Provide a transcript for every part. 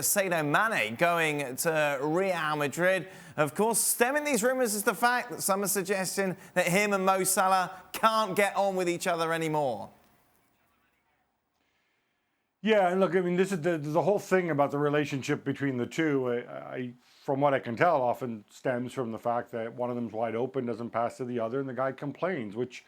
Sadio Mane going to Real Madrid. Of course, stemming these rumours is the fact that some are suggesting that him and Mo Salah can't get on with each other anymore. Yeah, and look, I mean, this is the whole thing about the relationship between the two. From what I can tell, often stems from the fact that one of them's wide open, doesn't pass to the other, and the guy complains, which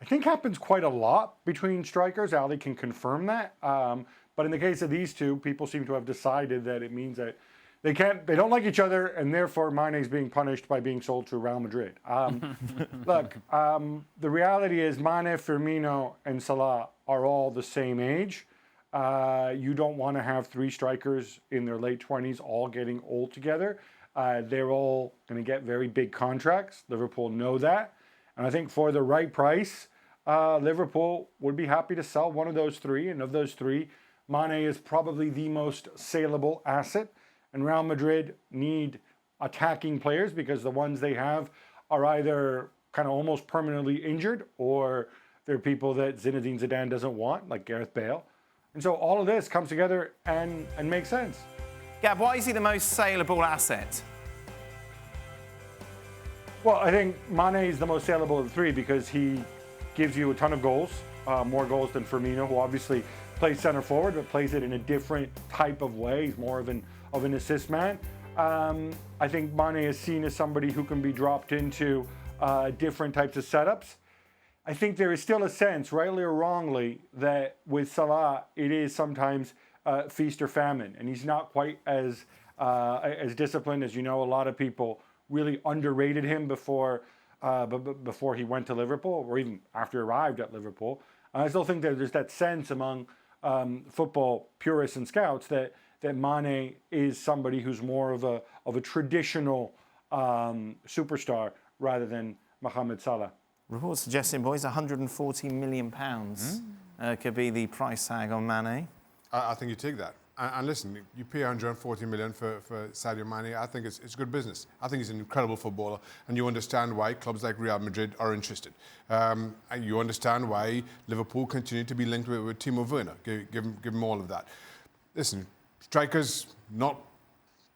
I think happens quite a lot between strikers. Ali can confirm that. But in the case of these two, people seem to have decided that it means that they don't like each other, and therefore Mane is being punished by being sold to Real Madrid. Look, the reality is Mane, Firmino, and Salah are all the same age. You don't want to have three strikers in their late 20s all getting old together. They're all going to get very big contracts. Liverpool know that. And I think for the right price, Liverpool would be happy to sell one of those three. And of those three, Mane is probably the most saleable asset. And Real Madrid need attacking players because the ones they have are either kind of almost permanently injured or they're people that Zinedine Zidane doesn't want, like Gareth Bale. And so all of this comes together and makes sense. Gab, why is he the most saleable asset? Well, I think Mane is the most saleable of the three because he gives you a ton of goals, more goals than Firmino, who obviously plays center forward, but plays it in a different type of way. He's more of an assist man. I think Mane is seen as somebody who can be dropped into different types of setups. I think there is still a sense, rightly or wrongly, that with Salah, it is sometimes feast or famine, and he's not quite as disciplined as, you know. A lot of people really underrated him before he went to Liverpool, or even after he arrived at Liverpool. I still think that there's that sense among football purists and scouts that Mane is somebody who's more of a traditional superstar rather than Mohamed Salah. Reports suggesting, boys, £140 million could be the price tag on Mane. I think you take that. And listen, you pay 140 million for Sadio Mane. I think it's good business. I think he's an incredible footballer, and you understand why clubs like Real Madrid are interested. And you understand why Liverpool continue to be linked with Timo Werner. Give him all of that. Listen, strikers not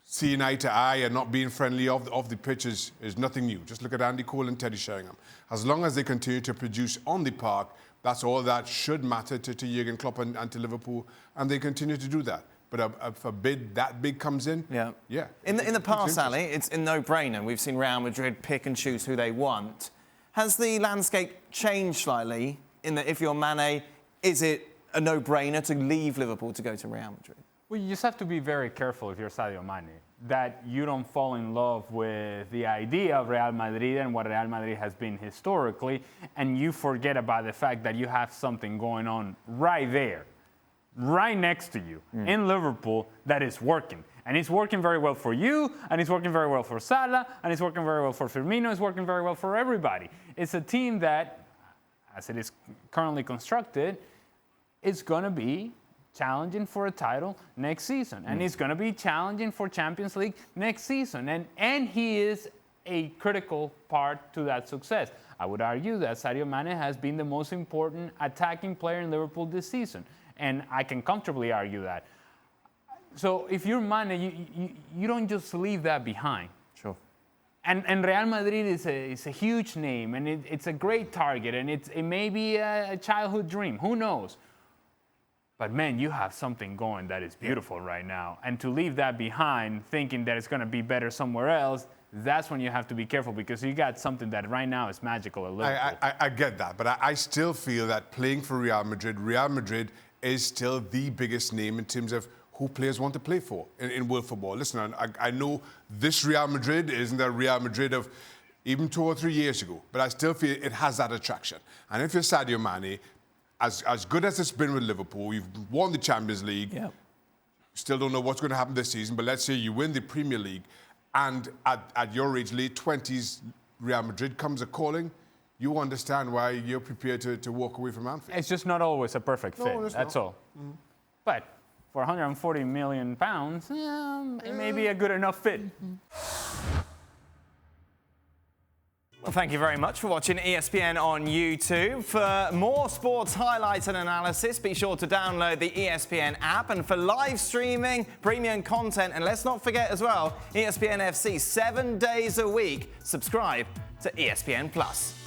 seeing eye to eye and not being friendly off the pitch is nothing new. Just look at Andy Cole and Teddy Sheringham. As long as they continue to produce on the park, that's all that should matter to Jurgen Klopp and to Liverpool, and they continue to do that. But if a bid that big comes in, yeah. In the past, Ali, it's a no-brainer. We've seen Real Madrid pick and choose who they want. Has the landscape changed slightly in that if you're Mane, is it a no-brainer to leave Liverpool to go to Real Madrid? Well, you just have to be very careful if you're Sadio Mane, that you don't fall in love with the idea of Real Madrid and what Real Madrid has been historically, and you forget about the fact that you have something going on right there, right next to you in Liverpool that is working. And it's working very well for you, and it's working very well for Salah, and it's working very well for Firmino, it's working very well for everybody. It's a team that, as it is currently constructed, is going to be challenging for a title next season. And he's going to be challenging for Champions League next season. And he is a critical part to that success. I would argue that Sadio Mane has been the most important attacking player in Liverpool this season. And I can comfortably argue that. So if you're Mane, you don't just leave that behind. Sure. And Real Madrid is a huge name, and it's a great target, and it may be a childhood dream. Who knows? But, man, you have something going that is beautiful right now. And to leave that behind, thinking that it's going to be better somewhere else, that's when you have to be careful, because you got something that right now is magical at Liverpool. I get that, but I still feel that playing for Real Madrid is still the biggest name in terms of who players want to play for in world football. Listen, I know this Real Madrid isn't the Real Madrid of even 2 or 3 years ago, but I still feel it has that attraction. And if you're Sadio Mane, as good as it's been with Liverpool, you've won the Champions League. Yeah. Still don't know what's going to happen this season, but let's say you win the Premier League, and at your age, late 20s, Real Madrid comes a calling. You understand why you're prepared to walk away from Anfield. It's just not always a perfect fit. That's all. Mm-hmm. But for 140 million pounds, it may be a good enough fit. Well, thank you very much for watching ESPN on YouTube. For more sports highlights and analysis, be sure to download the ESPN app. And for live streaming, premium content, and let's not forget as well, ESPN FC 7 days a week. Subscribe to ESPN Plus.